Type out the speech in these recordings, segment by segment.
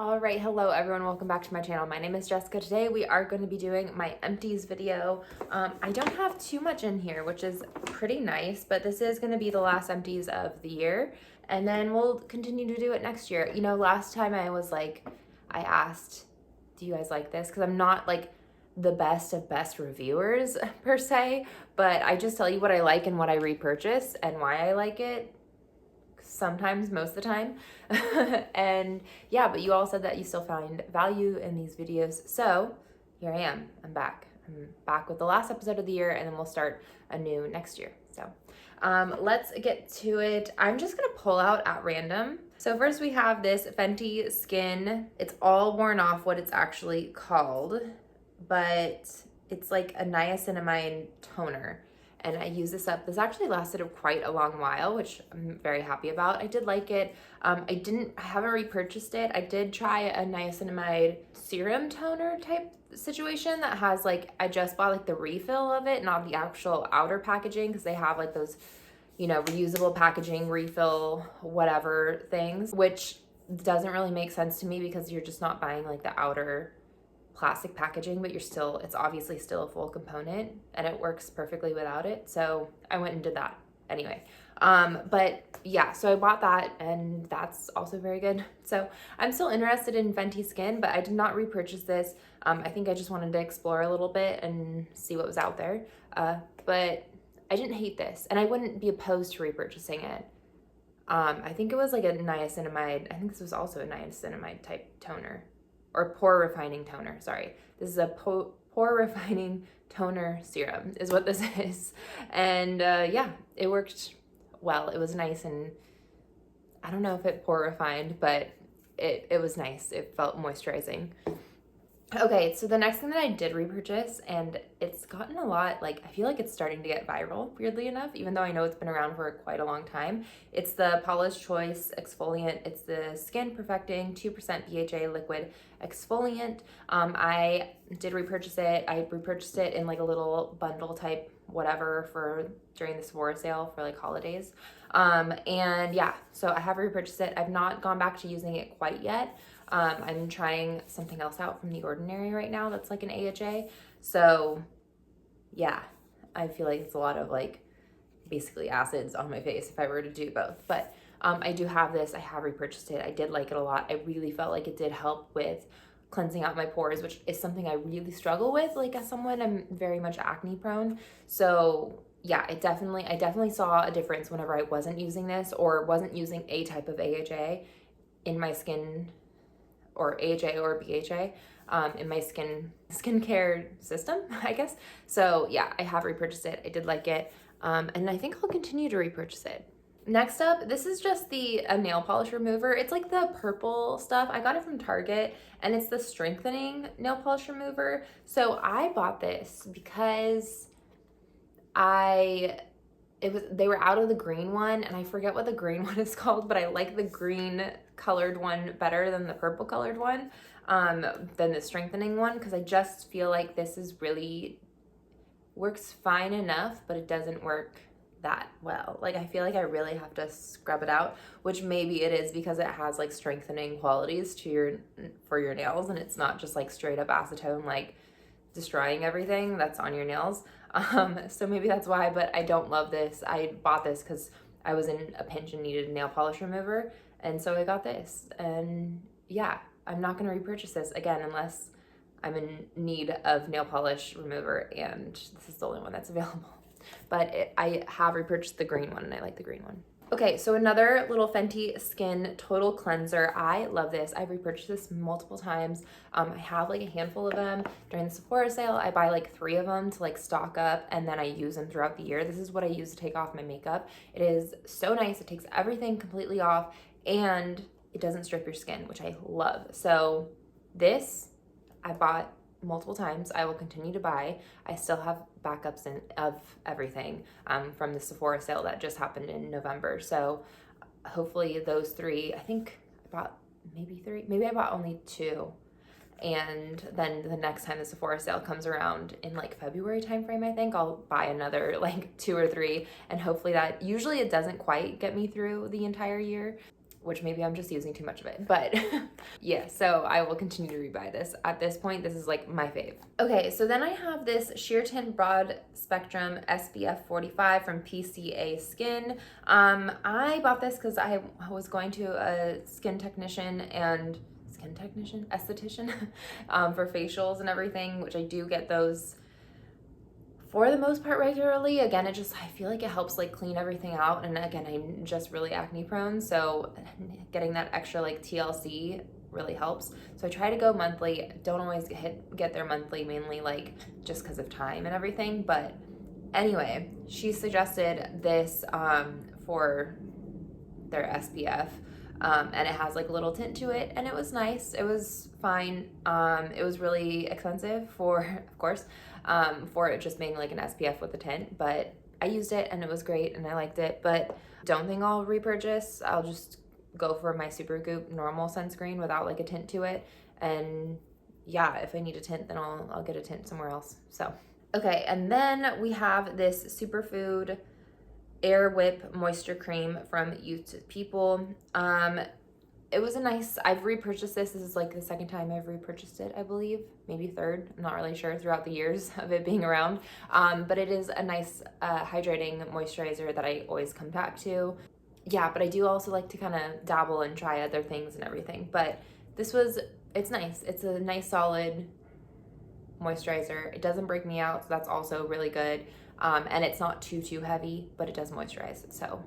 All right, hello everyone, welcome back to my channel. My name is Jessica. Today we are going to be doing my empties video. I don't have too much in here, which is pretty nice, but this is going to be the last empties of the year, and then we'll continue to do it next year. You know, last time I asked, do you guys like this? Because I'm not like the best of best reviewers per se, but I just tell you what I like and what I repurchase and why I like it. Sometimes, most of the time. And yeah, but you all said that you still find value in these videos, so here I am. I'm back with the last episode of the year, and then we'll start anew next year. So let's get to it. I'm just gonna pull out at random. So first we have this Fenty Skin. It's all worn off what it's actually called, but it's like a niacinamide toner, and I use this up. This actually lasted quite a long while, which I'm very happy about. I did like it. I haven't repurchased it. I did try a niacinamide serum toner type situation that has I just bought like the refill of it, not the actual outer packaging, because they have like those, you know, reusable packaging, refill, whatever things, which doesn't really make sense to me because you're just not buying like the outer plastic packaging, but it's obviously still a full component and it works perfectly without it. So I went and did that anyway. But yeah, so I bought that and that's also very good. So I'm still interested in Fenty Skin, but I did not repurchase this. I think I just wanted to explore a little bit and see what was out there. But I didn't hate this and I wouldn't be opposed to repurchasing it. I think it was like a niacinamide. I think this was also a niacinamide type toner. Or pore refining toner, sorry. This is a pore refining toner serum is what this is. And yeah, it worked well. It was nice, and I don't know if it pore refined, but it was nice. It felt moisturizing. Okay, so the next thing that I did repurchase, and it's gotten a lot, I feel like it's starting to get viral, weirdly enough, even though I know it's been around for quite a long time. It's the Paula's Choice Exfoliant. It's the Skin Perfecting 2% BHA Liquid Exfoliant. I did repurchase it. I repurchased it in like a little bundle type whatever for during the Sephora sale for like holidays. And yeah, so I have repurchased it. I've not gone back to using it quite yet. I'm trying something else out from The Ordinary right now that's like an AHA. So yeah, I feel like it's a lot of like basically acids on my face if I were to do both. But I do have this. I have repurchased it. I did like it a lot. I really felt like it did help with cleansing out my pores, which is something I really struggle with. Like as someone, I'm very much acne prone. So yeah, I definitely saw a difference whenever I wasn't using this or wasn't using a type of AHA in my skin, or AHA or BHA, in my skincare system, I guess. So yeah, I have repurchased it. I did like it. And I think I'll continue to repurchase it. Next up, this is just a nail polish remover. It's like the purple stuff. I got it from Target, and it's the strengthening nail polish remover. So I bought this because they were out of the green one, and I forget what the green one is called, but I like the green colored one better than the purple colored one, than the strengthening one, because I just feel like this is really works fine enough, but it doesn't work that well. Like I feel like I really have to scrub it out, which maybe it is because it has like strengthening qualities for your nails, and it's not just like straight up acetone like destroying everything that's on your nails. So maybe that's why, but I don't love this. I bought this because I was in a pinch and needed a nail polish remover, and so I got this. And yeah, I'm not going to repurchase this again unless I'm in need of nail polish remover, and this is the only one that's available. But I have repurchased the green one, and I like the green one. Okay, so another little Fenty Skin Total Cleanser. I love this. I've repurchased this multiple times. I have like a handful of them. During the Sephora sale, I buy like 3 of them to like stock up, and then I use them throughout the year. This is what I use to take off my makeup. It is so nice. It takes everything completely off, and it doesn't strip your skin, which I love. So this I bought multiple times. I will continue to buy. I still have backups of everything from the Sephora sale that just happened in November. So hopefully those 3, I think I bought maybe 3, maybe I bought only 2. And then the next time the Sephora sale comes around in like February timeframe, I think I'll buy another like 2 or 3. And hopefully usually it doesn't quite get me through the entire year. which maybe I'm just using too much of it, but yeah, so I will continue to rebuy this. At this point, this is like my fave. Okay, so then I have this Sheer Tint Broad Spectrum SPF 45 from PCA Skin. I bought this because I was going to a esthetician for facials and everything, which I do get those for the most part regularly. Again, I feel like it helps like clean everything out, and again, I'm just really acne prone, so getting that extra like TLC really helps. So I try to go monthly. Don't always get there monthly, mainly like just because of time and everything. But anyway, she suggested this for their SPF. And it has like a little tint to it, and it was nice. It was fine. It was really expensive of course, for it just being like an SPF with a tint, but I used it and it was great and I liked it. But don't think I'll repurchase. I'll just go for my Supergoop normal sunscreen without like a tint to it. And yeah, if I need a tint, then I'll get a tint somewhere else. So, okay, and then we have this Superfood Air Whip Moisture Cream from Youth to People. It was I've repurchased this. This is like the second time I've repurchased it, I believe. Maybe third. I'm not really sure throughout the years of it being around. But it is a nice hydrating moisturizer that I always come back to. Yeah, but I do also like to kind of dabble and try other things and everything. But it's nice. It's a nice solid moisturizer. It doesn't break me out, so that's also really good. And it's not too heavy, but it does moisturize. So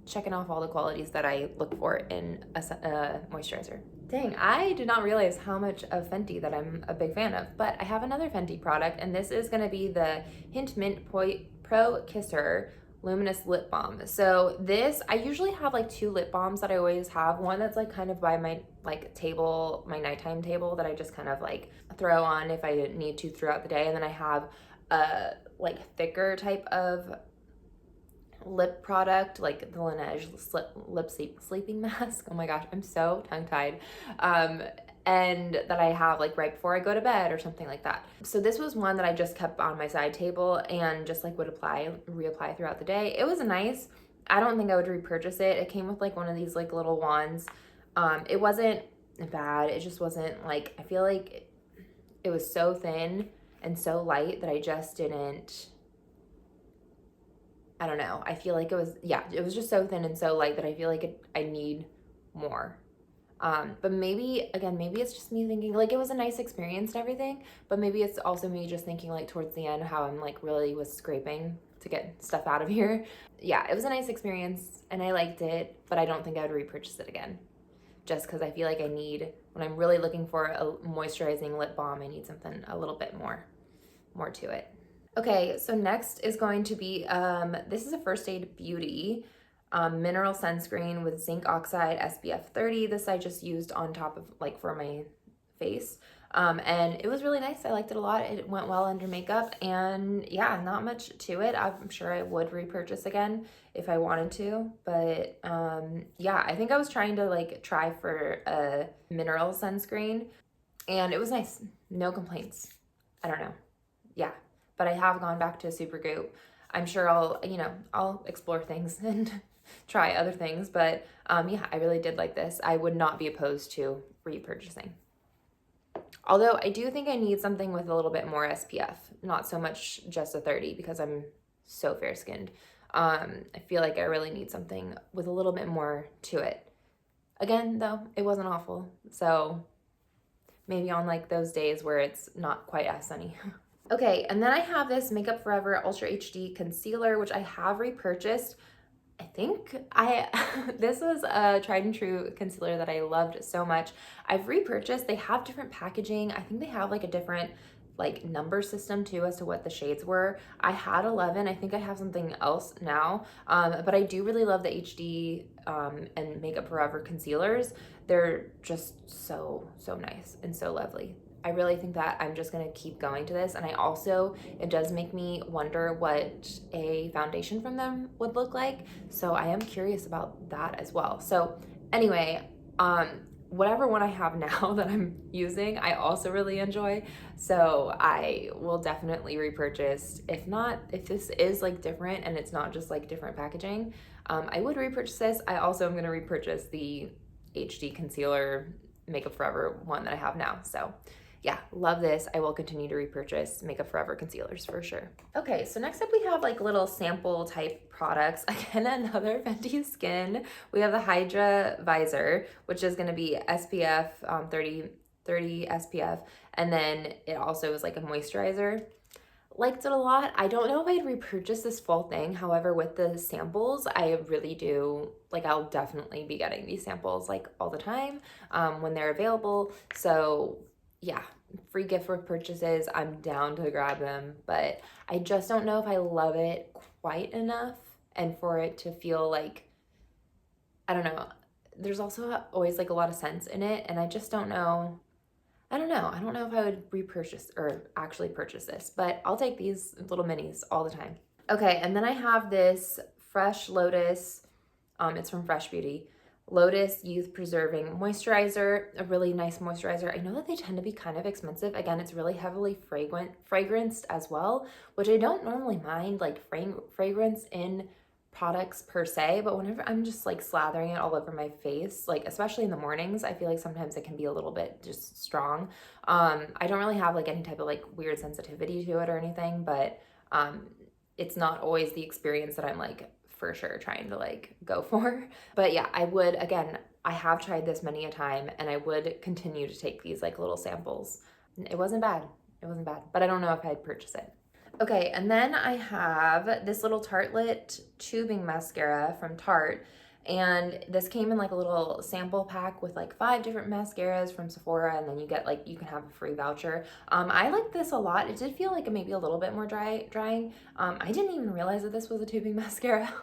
checking off all the qualities that I look for in a moisturizer. Dang, I did not realize how much of Fenty that I'm a big fan of, but I have another Fenty product, and this is gonna be the Hint Mint Pro Kisser Luminous Lip Balm. So this, I usually have like 2 lip balms that I always have. One that's like kind of by my like table, my nighttime table, that I just kind of like throw on if I need to throughout the day. And then I have a like thicker type of lip product, like the Laneige lip sleeping mask. Oh my gosh, I'm so tongue-tied. And that I have like right before I go to bed or something like that. So this was one that I just kept on my side table and just like would reapply throughout the day. It was nice. I don't think I would repurchase it. It came with like one of these like little wands. It wasn't bad. It just wasn't like, I feel like it was so thin and so light that I just didn't, I don't know. I feel like it was just so thin and so light that I feel like I need more. But maybe it's just me thinking like it was a nice experience and everything, but maybe it's also me just thinking like towards the end how I'm like really was scraping to get stuff out of here. Yeah, it was a nice experience and I liked it, but I don't think I would repurchase it again. Just because I feel like when I'm really looking for a moisturizing lip balm, I need something a little bit more to it. Okay, so next is going to be, this is a First Aid Beauty mineral sunscreen with zinc oxide SPF 30. This I just used on top of like for my face. And it was really nice. I liked it a lot. It went well under makeup, and yeah, not much to it. I'm sure I would repurchase again if I wanted to, but yeah, I think I was trying to try for a mineral sunscreen, and it was nice. No complaints. I don't know. Yeah, but I have gone back to Supergoop. I'm sure I'll explore things and try other things, but yeah, I really did like this. I would not be opposed to repurchasing. Although I do think I need something with a little bit more SPF, not so much just a 30 because I'm so fair-skinned. I feel like I really need something with a little bit more to it. Again, though, it wasn't awful, so maybe on like those days where it's not quite as sunny. Okay, and then I have this Makeup Forever Ultra HD Concealer, which I have repurchased. I think this was a tried and true concealer that I loved so much. I've repurchased. They have different packaging. I think they have like a different number system too as to what the shades were. I had 11. I think I have something else now. But I do really love the HD and Makeup Forever concealers. They're just so nice and so lovely. I really think that I'm just gonna keep going to this. And it does make me wonder what a foundation from them would look like. So I am curious about that as well. So anyway, whatever one I have now that I'm using, I also really enjoy. So I will definitely repurchase. If this is different and it's not just different packaging, I would repurchase this. I also am going to repurchase the HD concealer Makeup Forever one that I have now. So yeah, love this. I will continue to repurchase Makeup Forever concealers for sure. Okay, so next up we have like little sample type products. Again, another Fenty Skin. We have the Hydra Visor, which is going to be SPF 30 SPF, and then it also is like a moisturizer. Liked it a lot. I don't know if I'd repurchase this full thing. However, with the samples, I really do, like, I'll definitely be getting these samples like all the time when they're available. So yeah, free gift for purchases, I'm down to grab them, but I just don't know if I love it quite enough and for it to feel like, I don't know. There's also always like a lot of scents in it, and I just don't know. I don't know if I would repurchase or actually purchase this, but I'll take these little minis all the time. Okay, and then I have this Fresh Lotus, it's from Fresh Beauty, Lotus Youth Preserving Moisturizer, a really nice moisturizer. I know that they tend to be kind of expensive. Again, it's really heavily fragranced as well, which I don't normally mind, like fragrance in products per se, but whenever I'm just like slathering it all over my face, like especially in the mornings, I feel like sometimes it can be a little bit just strong. I don't really have like any type of like weird sensitivity to it or anything, but it's not always the experience that I'm like for sure trying to like go for. But yeah, I would, again, I have tried this many a time and I would continue to take these like little samples. It wasn't bad. It wasn't bad, but I don't know if I'd purchase it. Okay, and then I have this little Tartelette tubing mascara from Tarte, and this came in like a little sample pack with like 5 different mascaras from Sephora, and then you get like, you can have a free voucher. I like this a lot. It did feel like maybe a little bit more drying. I didn't even realize that this was a tubing mascara.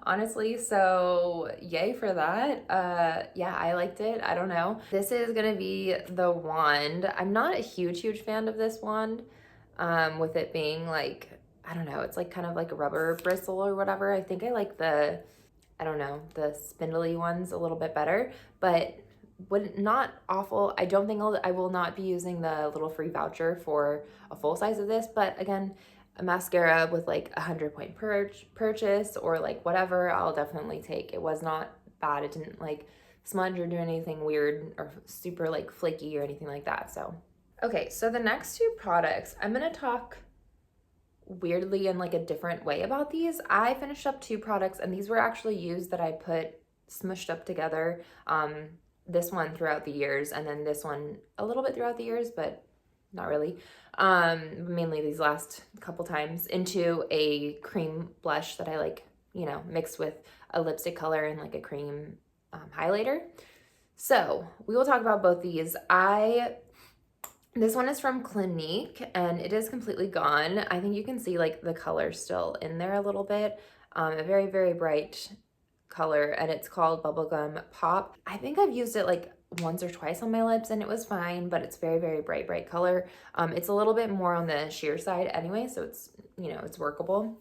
Honestly, so yay for that. Yeah, I liked it. I don't know. This is gonna be the wand. I'm not a huge fan of this wand. With it being like, I don't know, it's like kind of like a rubber bristle or whatever. I think I like the, I don't know, the spindly ones a little bit better, but not awful. I don't think I will not be using the little free voucher for a full size of this, but again, a mascara with like 100-point purchase or like whatever, I'll definitely take. It was not bad. It didn't like smudge or do anything weird or super like flaky or anything like that, so. Okay, so the next 2 products, I'm gonna talk weirdly in like a different way about these. I finished up 2 products and these were actually used that I smushed up together. This one throughout the years and then this one a little bit throughout the years, but not really. Mainly these last couple times into a cream blush that I like, you know, mixed with a lipstick color and like a cream highlighter. So we will talk about both these. This one is from Clinique and it is completely gone. I think you can see like the color still in there a little bit. A very bright color and it's called Bubblegum Pop. I think I've used it like once or twice on my lips and it was fine, but it's very bright color. It's a little bit more on the sheer side anyway, so it's, you know, it's workable.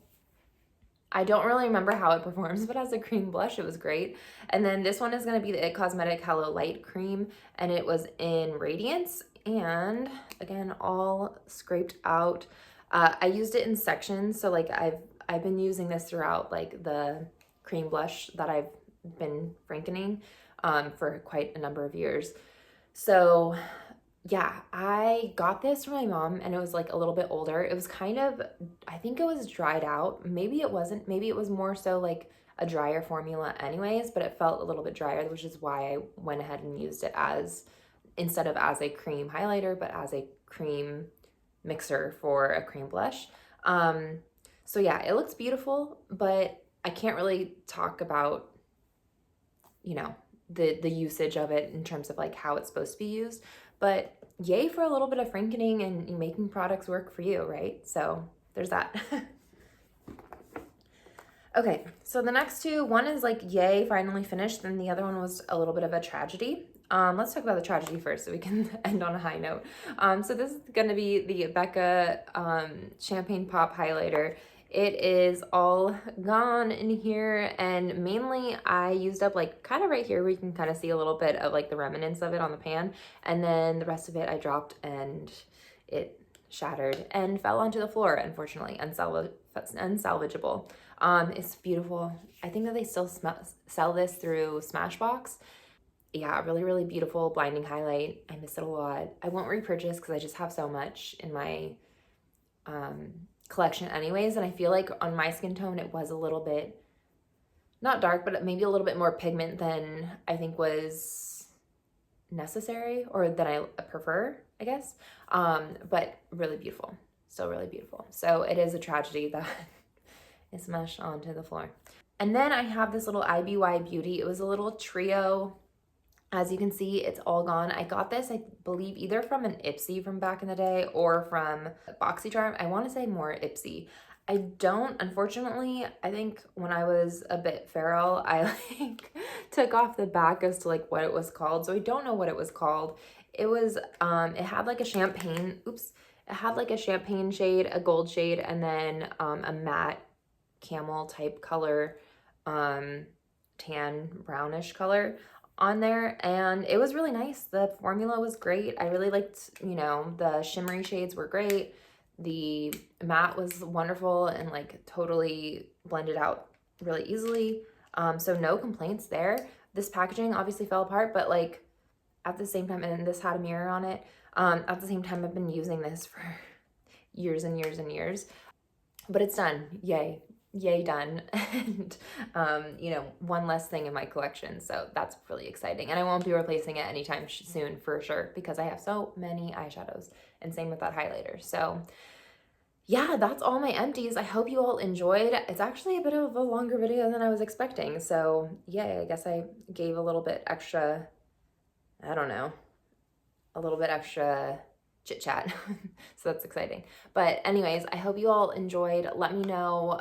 I don't really remember how it performs, but as a cream blush, it was great. And then this one is going to be the It Cosmetic Hello Light Cream, and it was in Radiance, and again, all scraped out. I used it in sections, so like I've been using this throughout like the cream blush that I've been frankening for quite a number of years. So yeah, I got this from my mom and it was like a little bit older. It was kind of, I think it was dried out. Maybe it wasn't. Maybe it was more so like a drier formula anyways, but it felt a little bit drier, which is why I went ahead and used it as, instead of as a cream highlighter, but as a cream mixer for a cream blush. So yeah, it looks beautiful, but I can't really talk about, you know, the usage of it in terms of like how it's supposed to be used. But yay for a little bit of frankening and making products work for you, right? So there's that. Okay, so the next 2, one is like yay, finally finished, and the other one was a little bit of a tragedy. Let's talk about the tragedy first so we can end on a high note. So this is gonna be the Becca Champagne Pop Highlighter. It is all gone in here, and mainly I used up like kind of right here where you can kind of see a little bit of like the remnants of it on the pan, and then the rest of it I dropped and it shattered and fell onto the floor, unfortunately, unsalvageable. It's beautiful. I think that they still sell this through Smashbox. Yeah, really, really beautiful blinding highlight. I miss it a lot. I won't repurchase because I just have so much in my collection anyways, and I feel like on my skin tone it was a little bit, not dark, but maybe a little bit more pigment than I think was necessary or that I prefer, I guess. But really beautiful, still really beautiful. So it is a tragedy that it smashed onto the floor. And then I have this little IBY Beauty. It was a little trio. As you can see, it's all gone. I got this, I believe, either from an Ipsy from back in the day or from BoxyCharm. I want to say more Ipsy. I don't, unfortunately, I think when I was a bit feral, I like took off the back as to like what it was called. So I don't know what it was called. It was, it had like a champagne, it had like a champagne shade, a gold shade, and then a matte camel type color, tan brownish color on there, and it was really nice. The formula was great. I really liked, you know, the shimmery shades were great. The matte was wonderful and like totally blended out really easily. So no complaints there. This packaging obviously fell apart, but like at the same time, and this had a mirror on it. At the same time, I've been using this for years and years and years, but it's done. Yay. Yay, done. And you know, one less thing in my collection, so that's really exciting. And I won't be replacing it anytime soon for sure, because I have so many eyeshadows, and same with that highlighter. So yeah, that's all my empties. I hope you all enjoyed. It's actually a bit of a longer video than I was expecting, so yeah, I guess I gave a little bit extra, I don't know, a little bit extra chit chat. So that's exciting. But anyways, I hope you all enjoyed. Let me know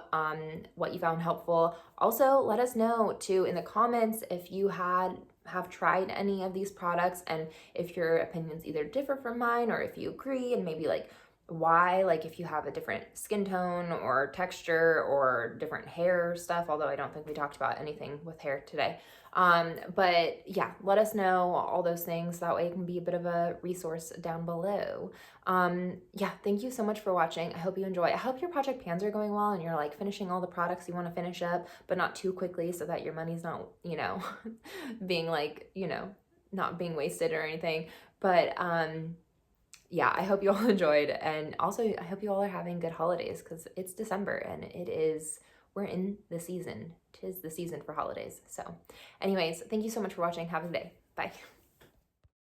what you found helpful. Also, let us know too in the comments if you have tried any of these products and if your opinions either differ from mine or if you agree, and maybe like why, like if you have a different skin tone or texture or different hair stuff, although I don't think we talked about anything with hair today. But yeah, let us know all those things. That way it can be a bit of a resource down below. Yeah, thank you so much for watching. I hope you enjoy. I hope your project pans are going well and you're like finishing all the products you want to finish up, but not too quickly so that your money's not, you know, being like, you know, not being wasted or anything. But, yeah, I hope you all enjoyed. And also I hope you all are having good holidays because it's December and we're in the season. 'Tis the season for holidays. So anyways, thank you so much for watching. Have a good day. Bye.